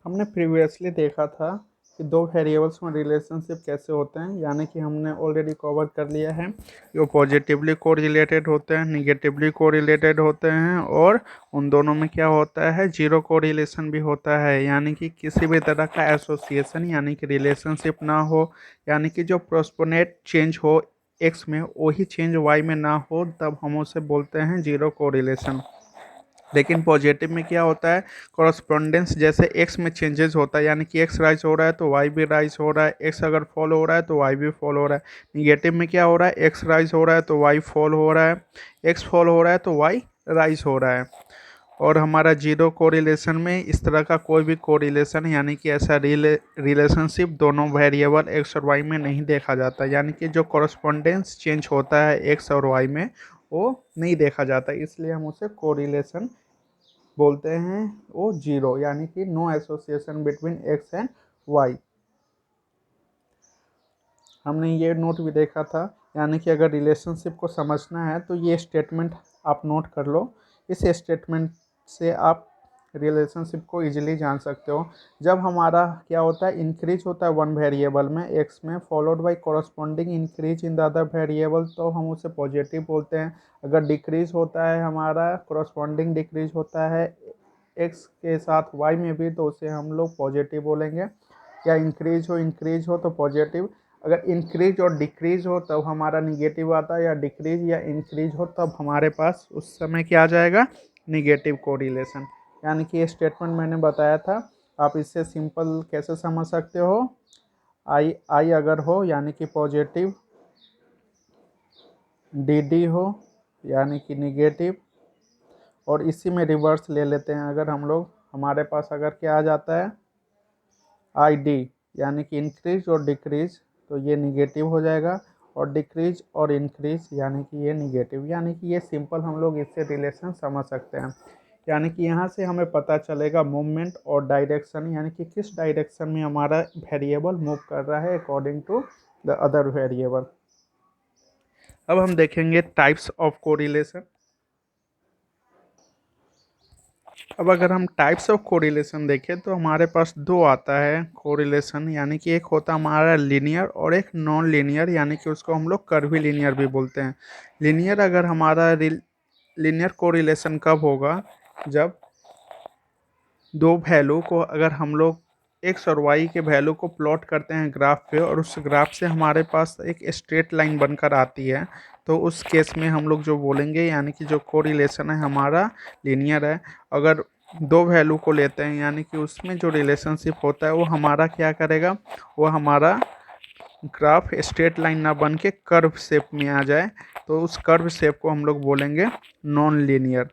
हमने प्रीवियसली देखा था कि दो वेरिएबल्स में रिलेशनशिप कैसे होते हैं, यानी कि हमने ऑलरेडी कवर कर लिया है। जो पॉजिटिवली कोरिलेटेड होते हैं, निगेटिवली कोरिलेटेड होते हैं, और उन दोनों में क्या होता है, जीरो कोरिलेशन भी होता है, यानी कि किसी भी तरह का एसोसिएशन यानी कि रिलेशनशिप ना हो, यानी कि जो प्रोपोर्शनेट चेंज हो एक्स में वही चेंज वाई में ना हो, तब हम उसे बोलते हैं जीरो कोरिलेशन। लेकिन पॉजिटिव में क्या होता है, कॉरस्पॉन्डेंस जैसे एक्स में चेंजेस होता है, यानी कि एक्स राइज हो रहा है तो वाई भी राइज हो रहा है, एक्स अगर फॉल हो रहा है तो वाई भी फॉल हो रहा है। निगेटिव में क्या हो रहा है, एक्स राइज हो रहा है तो वाई फॉल हो रहा है, एक्स फॉल हो रहा है तो वाई राइज हो रहा है। और हमारा जीरो कोरिलेशन में इस तरह का कोई भी कोरिलेशन यानी कि ऐसा रिलेशनशिप दोनों वेरिएबल एक्स और वाई में नहीं देखा जाता, यानी कि जो कॉरस्पॉन्डेंस चेंज होता है एक्स और वाई में वो नहीं देखा जाता, इसलिए हम उसे कोरिलेशन बोलते हैं। वो जीरो यानी कि no association between X and Y. हमने ये नोट भी देखा था, यानी कि अगर रिलेशनशिप को समझना है तो ये स्टेटमेंट आप नोट कर लो। इस स्टेटमेंट से आप रिलेशनशिप को इजीली जान सकते हो। जब हमारा क्या होता है, इंक्रीज होता है वन वेरिएबल में एक्स में, followed by corresponding increase in the other variable, तो हम उसे पॉजिटिव बोलते हैं। अगर डिक्रीज होता है हमारा, कॉरस्पॉन्डिंग डिक्रीज होता है एक्स के साथ वाई में भी, तो उसे हम लोग पॉजिटिव बोलेंगे। या इंक्रीज हो तो पॉजिटिव। अगर इंक्रीज और डिक्रीज हो तब हमारा निगेटिव आता है, या डिक्रीज या इंक्रीज हो तब हमारे पास उस समय क्या आ जाएगा, निगेटिव कोरिलेशन। यानी कि ये स्टेटमेंट मैंने बताया था, आप इससे सिंपल कैसे समझ सकते हो। आई आई अगर हो यानी कि पॉजिटिव, डी डी हो यानी कि निगेटिव, और इसी में रिवर्स ले लेते हैं। अगर हम लोग, हमारे पास अगर क्या आ जाता है, आई डी यानी कि इंक्रीज और डिक्रीज, तो ये निगेटिव हो जाएगा। और डिक्रीज और इंक्रीज यानी कि ये निगेटिव। यानी कि ये सिंपल हम लोग इससे रिलेशन समझ सकते हैं। यानी कि यहाँ से हमें पता चलेगा मूवमेंट और डायरेक्शन, यानी कि किस डायरेक्शन में हमारा वेरिएबल मूव कर रहा है according to the other variable. अब हम देखेंगे टाइप्स ऑफ कोरिलेशन। अब अगर हम टाइप्स ऑफ कोरिलेशन देखें तो हमारे पास दो आता है कोरिलेशन, यानी कि एक होता है हमारा लीनियर और एक नॉन लीनियर, यानी कि उसको हम लोग कर्वी लीनियर भी बोलते हैं। लीनियर अगर हमारा लीनियर कोरिलेशन कब होगा, जब दो वैल्यू को अगर हम लोग एक्स और वाई के वैल्यू को प्लॉट करते हैं ग्राफ पे, और उस ग्राफ से हमारे पास एक स्ट्रेट लाइन बनकर आती है, तो उस केस में हम लोग जो बोलेंगे, यानी कि जो कोरिलेशन है हमारा लीनियर है। अगर दो वैल्यू को लेते हैं यानी कि उसमें जो रिलेशनशिप होता है वो हमारा क्या करेगा, वो हमारा ग्राफ स्ट्रेट लाइन ना बन के कर्व शेप में आ जाए, तो उस कर्व शेप को हम लोग बोलेंगे नॉन लीनियर।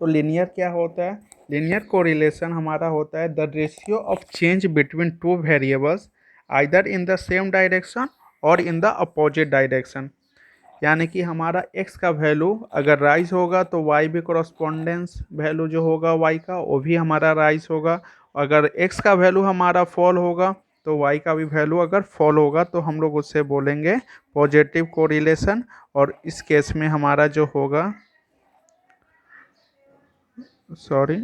तो लीनियर क्या होता है, लीनियर कोरिलेशन हमारा होता है the ratio of change between two variables either in the same direction और इन द अपोजिट डायरेक्शन। यानी कि हमारा x का वैल्यू अगर राइज होगा तो y भी कॉरस्पॉन्डेंस वैल्यू जो होगा y का वो भी हमारा राइज होगा। अगर x का वैल्यू हमारा फॉल होगा तो y का भी वैल्यू अगर फॉल होगा तो हम लोग उससे बोलेंगे पॉजिटिव कोरिलेशन। और इस केस में हमारा जो होगा, सॉरी,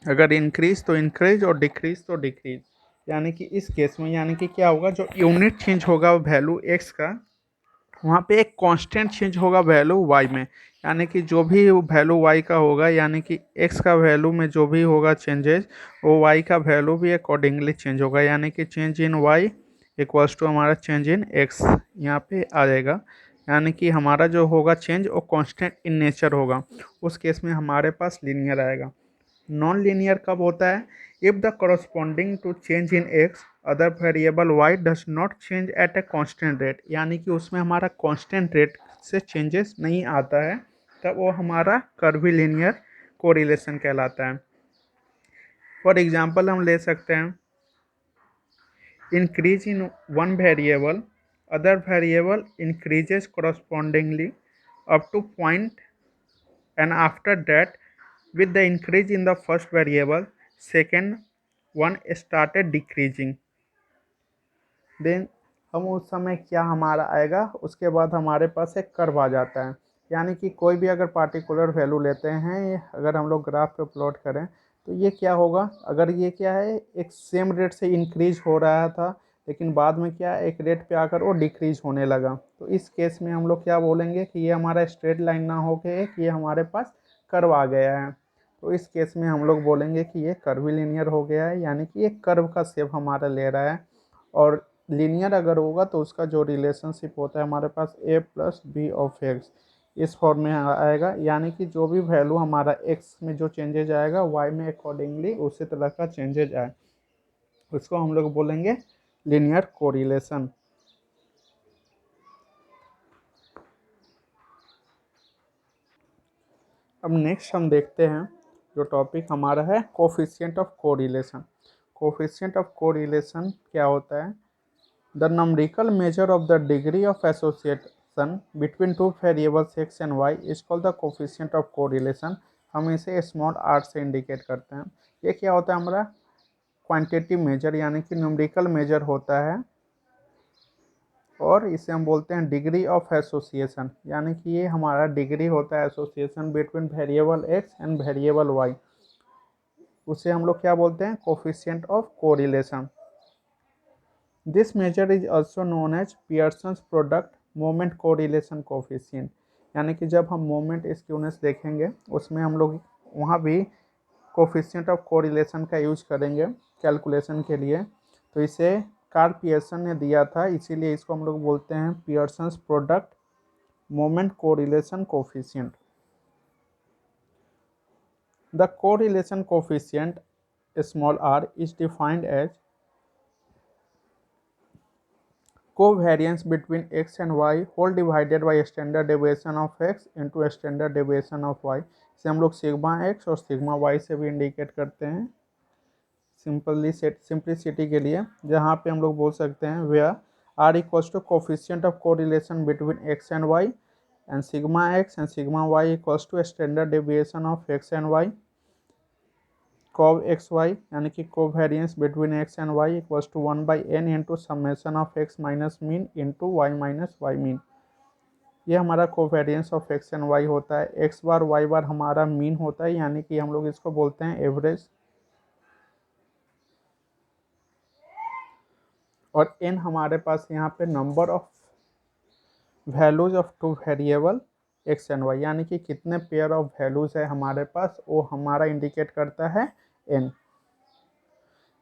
अगर इंक्रीज तो इंक्रीज और डिक्रीज तो डिक्रीज। यानी कि इस केस में यानी कि क्या होगा, जो यूनिट चेंज होगा वैल्यू एक्स का, वहाँ पे एक कांस्टेंट चेंज होगा वैल्यू वाई में। यानी कि जो भी वैल्यू वाई का होगा, यानी कि एक्स का वैल्यू में जो भी होगा चेंजेस, वो वाई का वैल्यू भी अकॉर्डिंगली चेंज होगा। यानी कि change in Y equals to हमारा चेंज इन एक्स यहाँ पे आ जाएगा। यानी कि हमारा जो होगा चेंज वो कांस्टेंट इन नेचर होगा, उस केस में हमारे पास लीनियर आएगा। नॉन लीनियर कब होता है, if the corresponding to change in X other variable Y does not change at a constant rate. यानी कि उसमें हमारा कांस्टेंट रेट से चेंजेस नहीं आता है, तब वो हमारा कर्वी लीनियर कोरिलेशन कहलाता है। फॉर एग्जांपल हम ले सकते हैं, increase in one variable other variable increases correspondingly up to point, and after that with the increase in the first variable second one started decreasing। Then हम उस समय क्या हमारा आएगा, उसके बाद हमारे पास एक कर्व आ जाता है। यानी कि कोई भी अगर पार्टिकुलर वैल्यू लेते हैं, अगर हम लोग ग्राफ पे प्लॉट करें तो ये क्या होगा, अगर ये क्या है एक सेम रेट से इंक्रीज हो रहा था लेकिन बाद में क्या एक रेट पे आकर वो डिक्रीज होने लगा, तो इस केस में हम लोग क्या बोलेंगे कि ये हमारा स्ट्रेट लाइन ना होके कि ये हमारे पास कर्व आ गया है। तो इस केस में हम लोग बोलेंगे कि ये कर्वीलिनियर हो गया है, यानी कि ये कर्व का शेप हमारा ले रहा है। और लीनियर अगर होगा तो उसका जो रिलेशनशिप होता है हमारे पास ए प्लस बी ऑफ एक्स इस फॉर्म में आएगा, यानी कि जो भी वैल्यू हमारा एक्स में जो चेंजेज आएगा वाई में अकॉर्डिंगली उसी तरह का चेंजेज आए, उसको हम लोग बोलेंगे लीनियर कोरिलेशन। अब नेक्स्ट हम देखते हैं जो टॉपिक हमारा है coefficient of correlation. Coefficient of correlation क्या होता है, the numerical measure of the degree of association between two variables x and y is called the coefficient of correlation। हम इसे स्मॉल आर से इंडिकेट करते हैं। ये क्या होता है हमारा क्वांटिटिव मेजर यानी कि न्यूमेरिकल मेजर होता है, और इसे हम बोलते हैं डिग्री ऑफ एसोसिएशन, यानी कि ये हमारा डिग्री होता है association between variable X and variable Y, उसे हम लोग क्या बोलते हैं coefficient of correlation. This measure is also known as Pearson's product moment correlation coefficient, यानी कि जब हम मोमेंट स्क्यूनेस देखेंगे उसमें हम लोग वहाँ भी कोफिशिएंट ऑफ कोरिलेशन का यूज करेंगे कैलकुलेशन के लिए। तो इसे कार्ल पियर्सन ने दिया था, इसीलिए इसको हम लोग बोलते हैं Pearson's product moment correlation coefficient. The correlation coefficient small r is defined as covariance between x and y whole divided by standard deviation of x into standard deviation of y। इसे हम लोग सिग्मा x और sigma y से भी indicate करते हैं simplicity के लिए, जहाँ पे हम लोग बोल सकते हैं where r equals to coefficient of correlation between X and Y and sigma X and sigma Y equals to standard deviation of X and Y. cov X Y यानी कि covariance between X and Y equals to 1/n into summation of X minus mean into Y minus Y mean. ये हमारा covariance of X and Y होता है। X बार Y बार हमारा mean होता है, यानी कि हम लोग इसको बोलते हैं एवरेज, और n हमारे पास यहाँ पे number of values of two variable X and Y, यानी कि कितने पेयर ऑफ वैल्यूज है हमारे पास वो हमारा इंडिकेट करता है n।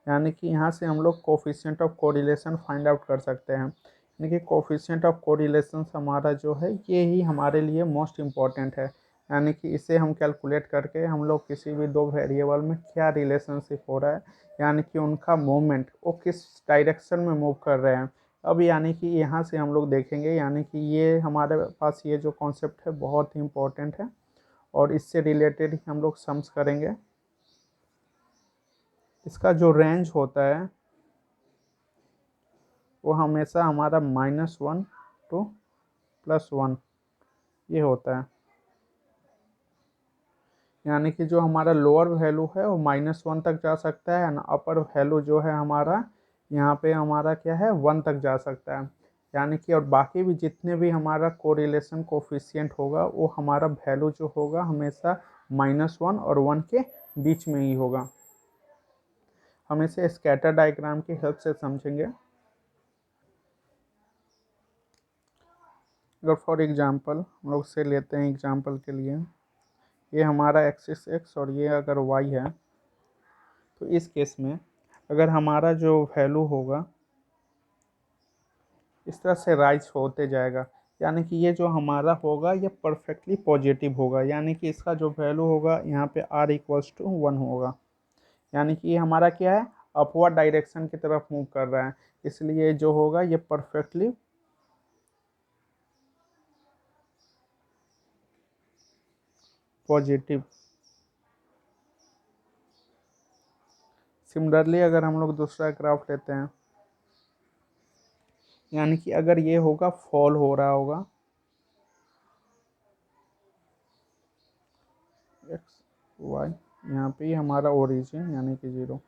यानी कि यहाँ से हम लोग coefficient of correlation find out कर सकते हैं, यानी कि कोफिशिएंट ऑफ कोरिलेशन हमारा जो है ये ही हमारे लिए मोस्ट इम्पॉर्टेंट है, यानी कि इसे हम कैलकुलेट करके हम लोग किसी भी दो वेरिएबल में क्या रिलेशनशिप हो रहा है, यानी कि उनका मूवमेंट वो किस डायरेक्शन में मूव कर रहे हैं। अब यानी कि यहाँ से हम लोग देखेंगे, यानी कि ये हमारे पास ये जो कॉन्सेप्ट है बहुत ही इम्पोर्टेंट है, और इससे रिलेटेड ही हम लोग सम्स करेंगे। इसका जो रेंज होता है वो हमेशा हमारा -1 to +1 ये होता है, यानी कि जो हमारा लोअर वैल्यू है वो -1 तक जा सकता है ना, अपर वैल्यू जो है हमारा यहाँ पे हमारा क्या है 1 तक जा सकता है, यानी कि और बाकी भी जितने भी हमारा कोरिलेशन कोफिशिएंट होगा वो हमारा वैल्यू जो होगा हमेशा -1 और 1 के बीच में ही होगा। हम इसे स्कैटर डायग्राम की हेल्प से समझेंगे। अगर फॉर एग्जांपल हम लोग से लेते हैं एग्जांपल के लिए, ये हमारा एक्सिस एक्स और ये अगर वाई है, तो इस केस में अगर हमारा जो वैल्यू होगा इस तरह से राइज होते जाएगा, यानी कि ये जो हमारा होगा ये परफेक्टली पॉजिटिव होगा, यानी कि इसका जो वैल्यू होगा यहाँ पे r इक्वल्स टू 1 होगा, यानी कि ये हमारा क्या है अपवर्ड डायरेक्शन की तरफ मूव कर रहा है, इसलिए जो होगा ये परफेक्टली पॉजिटिव। सिमिलरली अगर हम लोग दूसरा ग्राफ लेते हैं, यानी कि अगर ये होगा फॉल हो रहा होगा एक्स वाई, यहाँ पे हमारा ओरिजिन यानी कि 0,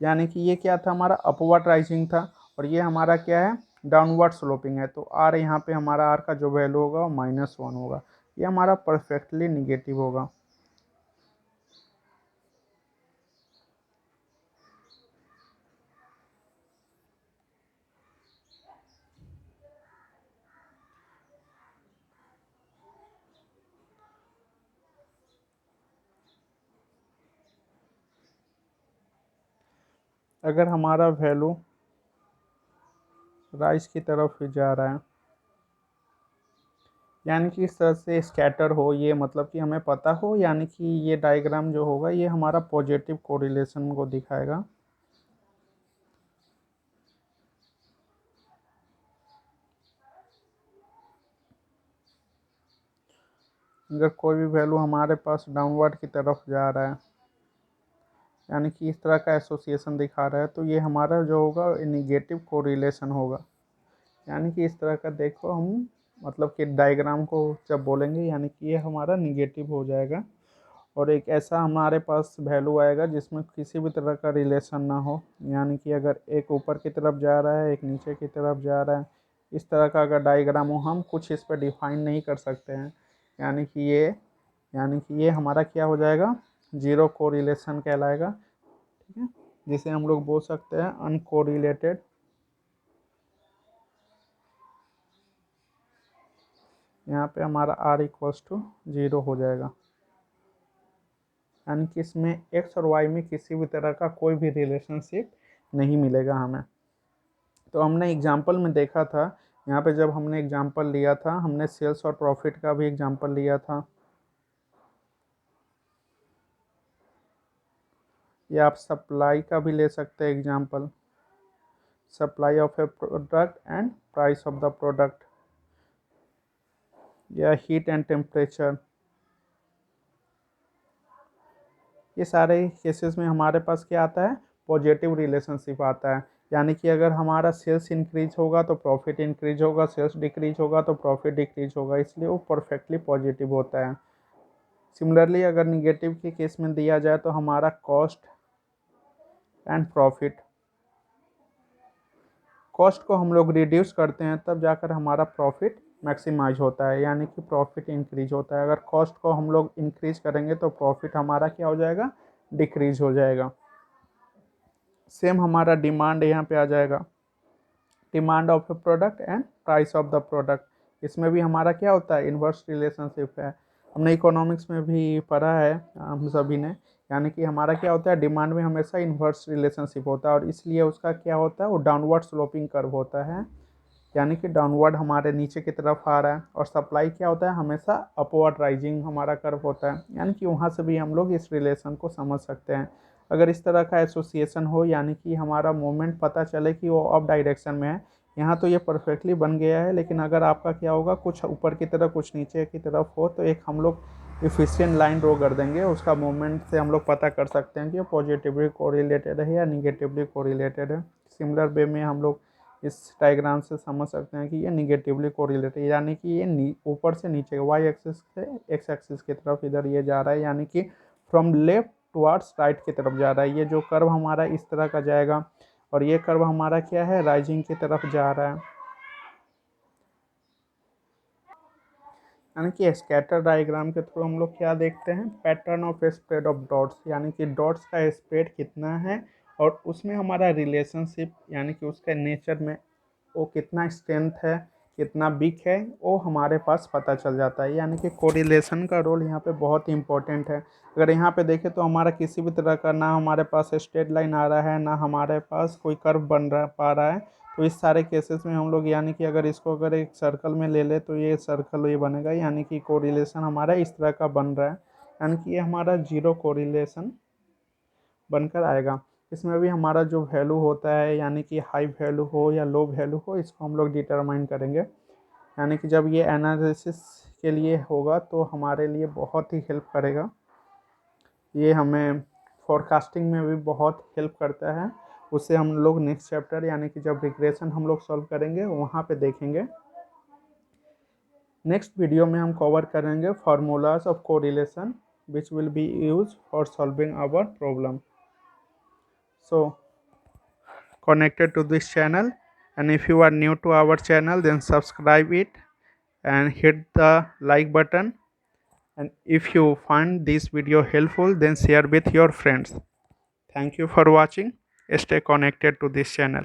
यानी कि ये क्या था हमारा अपवर्ड राइजिंग था, और ये हमारा क्या है डाउनवर्ड स्लोपिंग है, तो आर यहाँ पे हमारा आर का जो वैल्यू होगा वो -1 होगा। ये हमारा परफेक्टली निगेटिव होगा। अगर हमारा वैल्यू राइज की तरफ ही जा रहा है, यानी कि इस तरह से स्कैटर हो, ये मतलब कि हमें पता हो, यानी कि ये डायग्राम जो होगा ये हमारा पॉजिटिव कोरिलेशन को दिखाएगा। अगर कोई भी वैल्यू हमारे पास डाउनवर्ड की तरफ जा रहा है, यानी कि इस तरह का एसोसिएशन दिखा रहा है, तो ये हमारा जो होगा निगेटिव कोरिलेशन होगा। यानी कि इस तरह का देखो हम, मतलब कि डायग्राम को जब बोलेंगे यानी कि ये हमारा निगेटिव हो जाएगा। और एक ऐसा हमारे पास वैल्यू आएगा जिसमें किसी भी तरह का रिलेशन ना हो, यानी कि अगर एक ऊपर की तरफ जा रहा है, एक नीचे की तरफ जा रहा है, इस तरह का अगर डायग्राम हो, हम कुछ इस पर डिफाइन नहीं कर सकते हैं। यानी कि ये हमारा क्या हो जाएगा, जीरो कोरिलेशन कहलाएगा। ठीक है, जिसे हम लोग बोल सकते हैं अनकोरिलेटेड। यहाँ पे हमारा r इक्वल्स टू 0 हो जाएगा, यानी कि इसमें x और y में किसी भी तरह का कोई भी रिलेशनशिप नहीं मिलेगा हमें। तो हमने एग्जाम्पल में देखा था, यहाँ पे जब हमने एग्जाम्पल लिया था, हमने सेल्स और प्रॉफिट का भी एग्जाम्पल लिया था। या आप सप्लाई का भी ले सकते हैं example, supply of A product and price of the product, या हीट एंड टेम्परेचर। ये सारे केसेस में हमारे पास क्या आता है, पॉजिटिव रिलेशनशिप आता है। यानी कि अगर हमारा सेल्स इंक्रीज होगा तो प्रॉफिट इंक्रीज होगा, सेल्स डिक्रीज होगा तो प्रॉफिट डिक्रीज होगा, इसलिए वो परफेक्टली पॉजिटिव होता है। सिमिलरली अगर निगेटिव के केस में दिया जाए तो हमारा कॉस्ट एंड प्रॉफिट, कॉस्ट को हम लोग रिड्यूस करते हैं तब जाकर हमारा प्रॉफिट मैक्सिमाइज होता है, यानी कि प्रॉफिट इंक्रीज होता है। अगर कॉस्ट को हम लोग इंक्रीज करेंगे तो प्रॉफिट हमारा क्या हो जाएगा, डिक्रीज हो जाएगा। सेम हमारा डिमांड यहाँ पे आ जाएगा, demand of A product and price of the product. इसमें भी हमारा क्या होता है, इन्वर्स रिलेशनशिप है। हमने इकोनॉमिक्स में भी पढ़ा है हम सभी ने, यानी कि हमारा क्या होता है, डिमांड में हमेशा इन्वर्स रिलेशनशिप होता है, और इसलिए उसका क्या होता है, वो डाउनवर्ड स्लोपिंग कर्व होता है, यानी कि डाउनवर्ड हमारे नीचे की तरफ आ रहा है। और सप्लाई क्या होता है, हमेशा अपवर्ड राइजिंग हमारा कर्व होता है, यानी कि वहाँ से भी हम लोग इस रिलेशन को समझ सकते हैं। अगर इस तरह का एसोसिएशन हो, यानी कि हमारा मूवमेंट पता चले कि वो अप डायरेक्शन में है, यहाँ तो ये परफेक्टली बन गया है, लेकिन अगर आपका क्या होगा, कुछ ऊपर की तरफ कुछ नीचे की तरफ हो, तो एक हम लोग इफिशिएंट लाइन ड्रॉ कर देंगे, उसका मूवमेंट से हम लोग पता कर सकते हैं कि वो पॉजिटिवली कोरिलेटेड है या निगेटिवली कोरिलेटेड है। सिमिलर वे में हम लोग इस डायग्राम से समझ सकते हैं कि ये निगेटिवली कोरिलेटेड, यानी कि ये ऊपर से नीचे वाई एक्सिस से एक्स एक्सिस की तरफ इधर ये जा रहा है, यानी कि फ्रॉम लेफ्ट टुवर्ड्स राइट की तरफ जा रहा है। ये जो कर्व हमारा इस तरह का जाएगा, और ये कर्व हमारा क्या है, राइजिंग की तरफ जा रहा है। यानी कि स्कैटर डायग्राम के थ्रू हम लोग क्या देखते हैं, pattern of spread of dots, यानी कि डॉट्स का स्प्रेड कितना है, और उसमें हमारा रिलेशनशिप, यानी कि उसके नेचर में वो कितना स्ट्रेंथ है, कितना वीक है, वो हमारे पास पता चल जाता है। यानी कि कोरिलेशन का रोल यहाँ पे बहुत ही इंपॉर्टेंट है। अगर यहाँ पे देखें तो हमारा किसी भी तरह का, ना हमारे पास स्ट्रेट लाइन आ रहा है, ना हमारे पास कोई कर्व बन रहा पा रहा है, तो इस सारे केसेस में हम लोग, यानी कि अगर इसको अगर एक सर्कल में ले ले तो ये सर्कल ये बनेगा, यानी कि कोरिलेशन हमारा इस तरह का बन रहा है, यानी कि ये हमारा जीरो कोरिलेशन बनकर आएगा। इसमें भी हमारा जो वैल्यू होता है, यानी कि हाई वैल्यू हो या लो वैल्यू हो, इसको हम लोग डिटरमाइन करेंगे। यानी कि जब ये एनालिसिस के लिए होगा तो हमारे लिए बहुत ही हेल्प करेगा, ये हमें फोरकास्टिंग में भी बहुत हेल्प करता है। उससे हम लोग नेक्स्ट चैप्टर, यानी कि जब रिग्रेशन हम लोग सॉल्व करेंगे वहाँ पे देखेंगे। नेक्स्ट वीडियो में हम कवर करेंगे formulas of correlation which will be use for solving our problem. So connected to this channel, and if you are new to our channel then subscribe it and hit the like button and if you find this video helpful, then share with your friends. Thank you for watching. Stay connected to this channel.